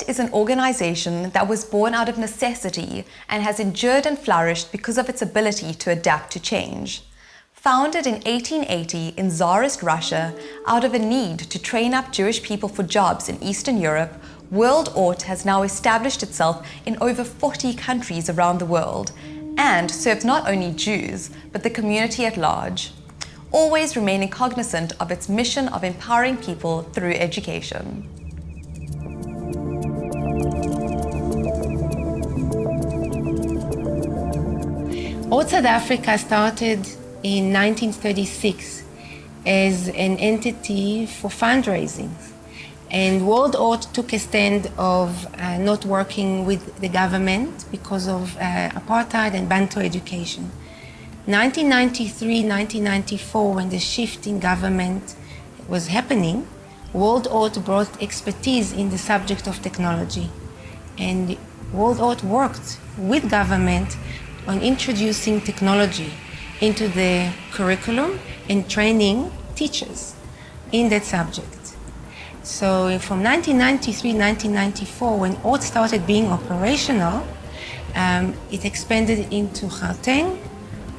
Ort is an organization that was born out of necessity and has endured and flourished because of its ability to adapt to change. Founded in 1880 in Tsarist Russia out of a need to train up Jewish people for jobs in Eastern Europe, World Ort has now established itself in over 40 countries around the world and serves not only Jews, but the community at large, always remaining cognizant of its mission of empowering people through education. Ort South Africa started in 1936 as an entity for fundraising. And World Ort took a stand of not working with the government because of apartheid and Bantu education. 1993, 1994, when the shift in government was happening, World Ort brought expertise in the subject of technology. And World Ort worked with government on introducing technology into the curriculum and training teachers in that subject. So from 1993, 1994, when Ort started being operational, it expanded into Gauteng,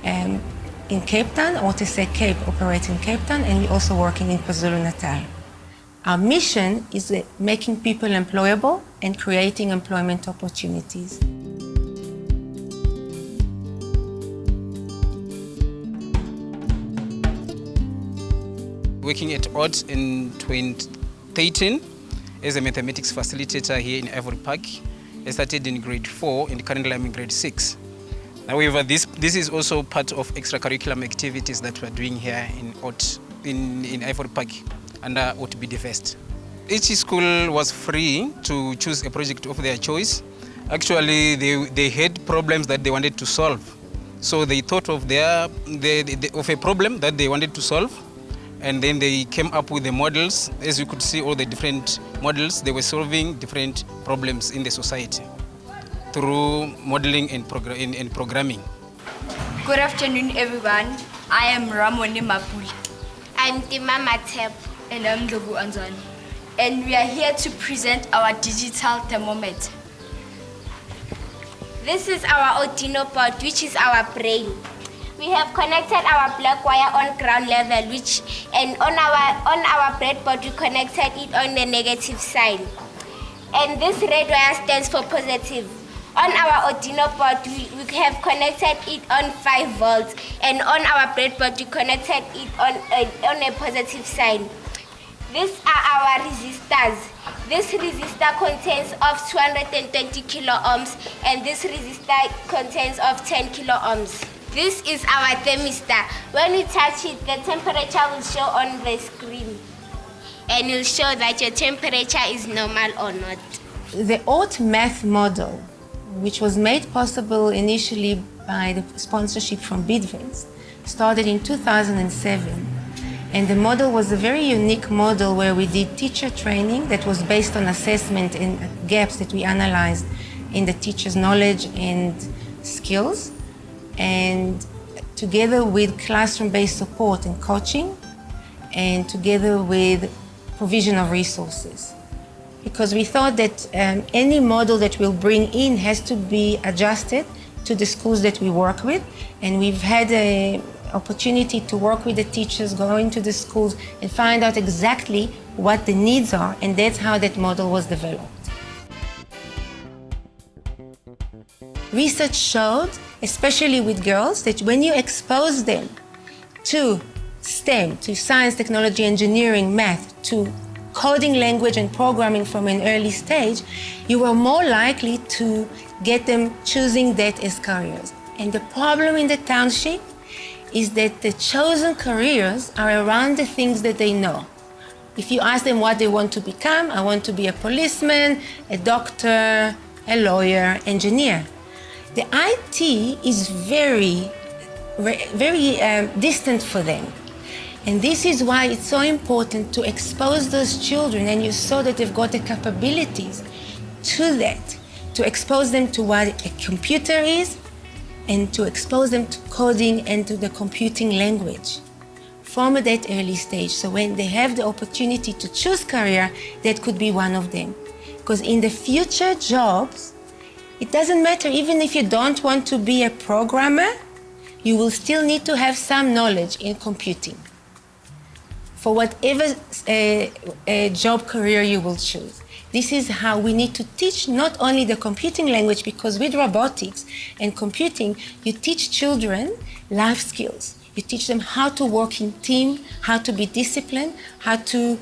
in Cape Town. Ort SA Cape operates in Cape Town, and we're also working in KwaZulu-Natal. Our mission is making people employable and creating employment opportunities. Working at Ort in 2013 as a mathematics facilitator here in Ivory Park. I started in grade 4 and currently I'm in grade 6. However, this is also part of extracurricular activities that we're doing here in Ort, in Ivory Park under Ort Be the First. Each school was free to choose a project of their choice. Actually, they had problems that they wanted to solve. So they thought of of a problem that they wanted to solve. And then they came up with the models. As you could see, all the different models, they were solving different problems in the society through modeling and programming. Good afternoon, everyone. I am Ramoni Mapuli. I'm Tima Matep. And I'm Logu Anzani. And we are here to present our digital thermometer. This is our Arduino board, which is our brain. We have connected our black wire on ground level, and on our breadboard we connected it on the negative side. And this red wire stands for positive. On our Arduino board we have connected it on 5 volts, and on our breadboard we connected it on a positive side. These are our resistors. This resistor contains of 220 kilo ohms, and this resistor contains of 10 kilo ohms. This is our thermistor. When we touch it, the temperature will show on the screen, and will show that your temperature is normal or not. The Ort math model, which was made possible initially by the sponsorship from Bidvest, started in 2007. And the model was a very unique model where we did teacher training that was based on assessment and gaps that we analyzed in the teacher's knowledge and skills, and together with classroom-based support and coaching, and together with provision of resources. Because we thought that any model that we'll bring in has to be adjusted to the schools that we work with, and we've had an opportunity to work with the teachers, go into the schools and find out exactly what the needs are, and that's how that model was developed. Research showed, especially with girls, that when you expose them to STEM, to science, technology, engineering, math, to coding language and programming from an early stage, you were more likely to get them choosing that as careers. And the problem in the township is that the chosen careers are around the things that they know. If you ask them what they want to become, I want to be a policeman, a doctor, a lawyer, engineer. The IT is very distant for them. And this is why it's so important to expose those children, and you saw that they've got the capabilities to that, to expose them to what a computer is, and to expose them to coding and to the computing language from that early stage. So when they have the opportunity to choose career, that could be one of them. Because in the future jobs, it doesn't matter, even if you don't want to be a programmer, you will still need to have some knowledge in computing for whatever job career you will choose. This is how we need to teach not only the computing language, because with robotics and computing, you teach children life skills. You teach them how to work in team, how to be disciplined, how to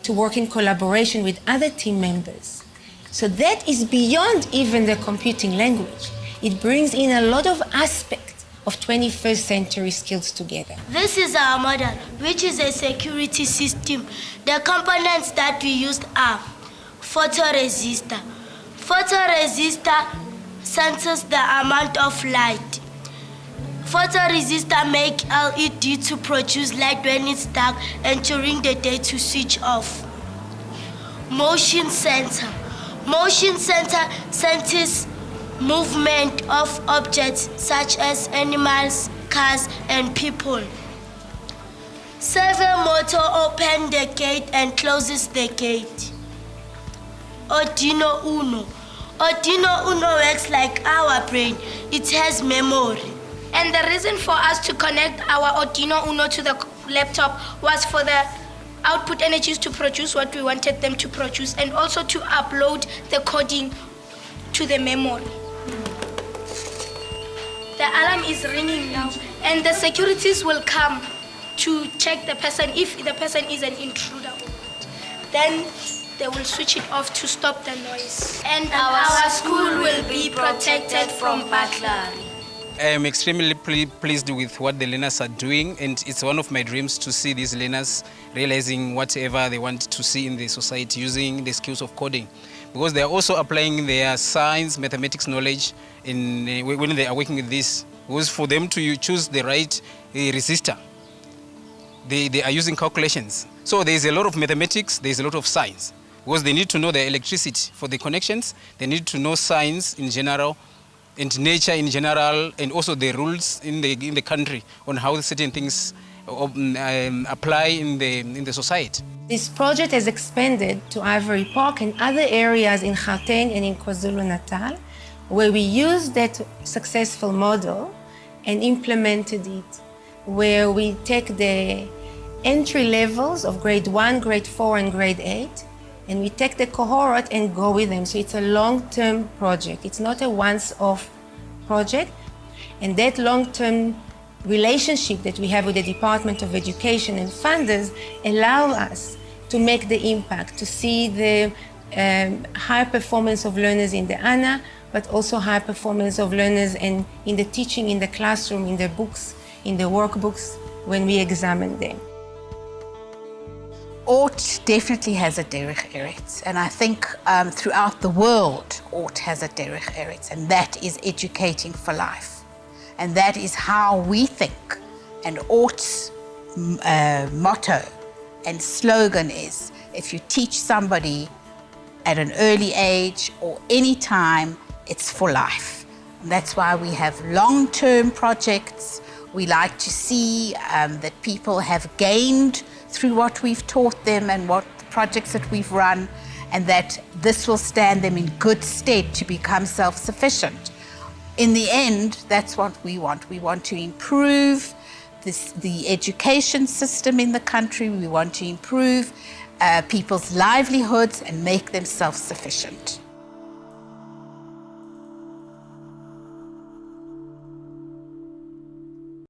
work in collaboration with other team members. So that is beyond even the computing language. It brings in a lot of aspects of 21st century skills together. This is our model, which is a security system. The components that we used are photoresistor. Photoresistor senses the amount of light. Photoresistor make LED to produce light when it's dark and during the day to switch off. Motion sensor. Motion sensor senses movement of objects such as animals, cars, and people. Servo motor opens the gate and closes the gate. Arduino Uno. Arduino Uno works like our brain. It has memory. And the reason for us to connect our Arduino Uno to the laptop was for the output energies to produce what we wanted them to produce, and also to upload the coding to the memory. The alarm is ringing now, and the securities will come to check the person if the person is an intruder. Then they will switch it off to stop the noise. And our school will be protected from burglary. I am extremely pleased with what the learners are doing, and it's one of my dreams to see these learners realizing whatever they want to see in the society using the skills of coding, because they are also applying their science, mathematics knowledge when they are working with this. Because for them to choose the right resistor, they are using calculations. So there is a lot of mathematics, there is a lot of science, because they need to know the electricity for the connections, they need to know science in general, and nature in general, and also the rules in the country on how certain things apply in the society. This project has expanded to Ivory Park and other areas in Gauteng and in KwaZulu-Natal, where we used that successful model and implemented it, where we take the entry levels of grade 1, grade 4, and grade 8, and we take the cohort and go with them. So it's a long-term project. It's not a once-off project. And that long-term relationship that we have with the Department of Education and funders allow us to make the impact, to see the high performance of learners in the ANA, but also high performance of learners in the teaching, in the classroom, in the books, in the workbooks, when we examine them. Ort definitely has a Derech Eretz, and I think throughout the world, Ort has a Derech Eretz, and that is educating for life. And that is how we think. And Ort's motto and slogan is, if you teach somebody at an early age or any time, it's for life. And that's why we have long-term projects. We like to see that people have gained through what we've taught them and what the projects that we've run, and that this will stand them in good stead to become self-sufficient. In the end, that's what we want. We want to improve the education system in the country. We want to improve people's livelihoods and make them self-sufficient.